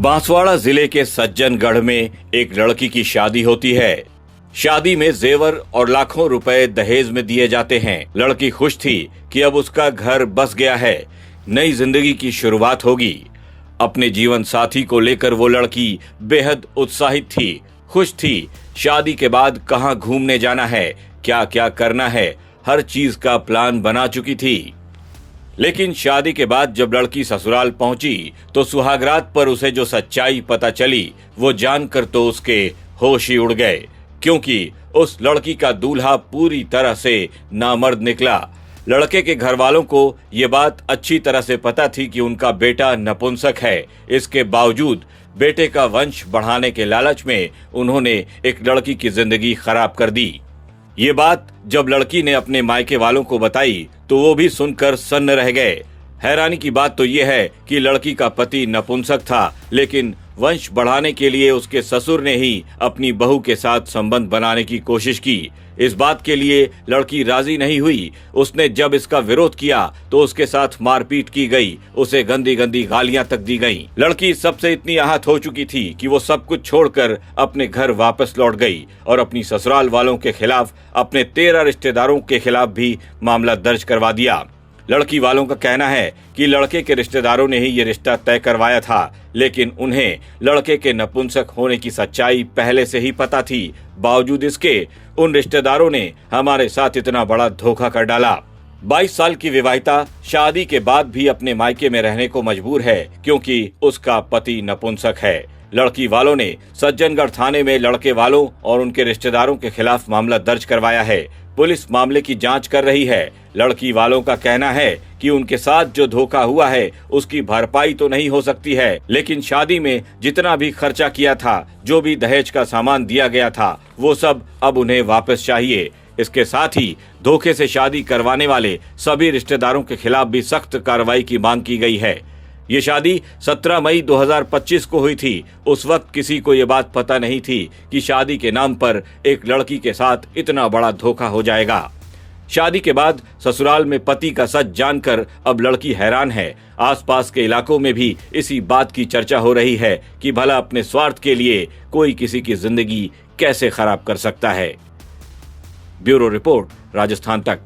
बांसवाड़ा जिले के सज्जनगढ़ में एक लड़की की शादी होती है। शादी में जेवर और लाखों रुपए दहेज में दिए जाते हैं। लड़की खुश थी कि अब उसका घर बस गया है, नई जिंदगी की शुरुआत होगी। अपने जीवन साथी को लेकर वो लड़की बेहद उत्साहित थी, खुश थी। शादी के बाद कहाँ घूमने जाना है, क्या क्या करना है, हर चीज का प्लान बना चुकी थी। लेकिन शादी के बाद जब लड़की ससुराल पहुंची तो सुहागरात पर उसे जो सच्चाई पता चली वो जानकर तो उसके होश ही उड़ गए, क्योंकि उस लड़की का दूल्हा पूरी तरह से नामर्द निकला। लड़के के घर वालों को ये बात अच्छी तरह से पता थी कि उनका बेटा नपुंसक है। इसके बावजूद बेटे का वंश बढ़ाने के लालच में उन्होंने एक लड़की की जिंदगी खराब कर दी। ये बात जब लड़की ने अपने मायके वालों को बताई तो वो भी सुनकर सन्न रह गए। हैरानी की बात तो ये है कि लड़की का पति नपुंसक था, लेकिन वंश बढ़ाने के लिए उसके ससुर ने ही अपनी बहू के साथ संबंध बनाने की कोशिश की। इस बात के लिए लड़की राजी नहीं हुई। उसने जब इसका विरोध किया तो उसके साथ मारपीट की गई, उसे गंदी गंदी गालियां तक दी गईं। लड़की सबसे इतनी आहत हो चुकी थी कि वो सब कुछ छोड़कर अपने घर वापस लौट गई और अपनी ससुराल वालों के खिलाफ, अपने 13 रिश्तेदारों के खिलाफ भी मामला दर्ज करवा दिया। लड़की वालों का कहना है कि लड़के के रिश्तेदारों ने ही ये रिश्ता तय करवाया था, लेकिन उन्हें लड़के के नपुंसक होने की सच्चाई पहले से ही पता थी। बावजूद इसके उन रिश्तेदारों ने हमारे साथ इतना बड़ा धोखा कर डाला। 22 साल की विवाहिता शादी के बाद भी अपने मायके में रहने को मजबूर है, क्योंकि उसका पति नपुंसक है। लड़की वालों ने सज्जनगढ़ थाने में लड़के वालों और उनके रिश्तेदारों के खिलाफ मामला दर्ज करवाया है। पुलिस मामले की जांच कर रही है। लड़की वालों का कहना है कि उनके साथ जो धोखा हुआ है उसकी भरपाई तो नहीं हो सकती है, लेकिन शादी में जितना भी खर्चा किया था, जो भी दहेज का सामान दिया गया था, वो सब अब उन्हें वापस चाहिए। इसके साथ ही धोखे से शादी करवाने वाले सभी रिश्तेदारों के खिलाफ भी सख्त कार्रवाई की मांग की गई है। ये शादी 17 मई 2025 को हुई थी। उस वक्त किसी को ये बात पता नहीं थी कि शादी के नाम पर एक लड़की के साथ इतना बड़ा धोखा हो जाएगा। शादी के बाद ससुराल में पति का सच जानकर अब लड़की हैरान है। आसपास के इलाकों में भी इसी बात की चर्चा हो रही है कि भला अपने स्वार्थ के लिए कोई किसी की जिंदगी कैसे खराब कर सकता है। ब्यूरो रिपोर्ट, राजस्थान तक।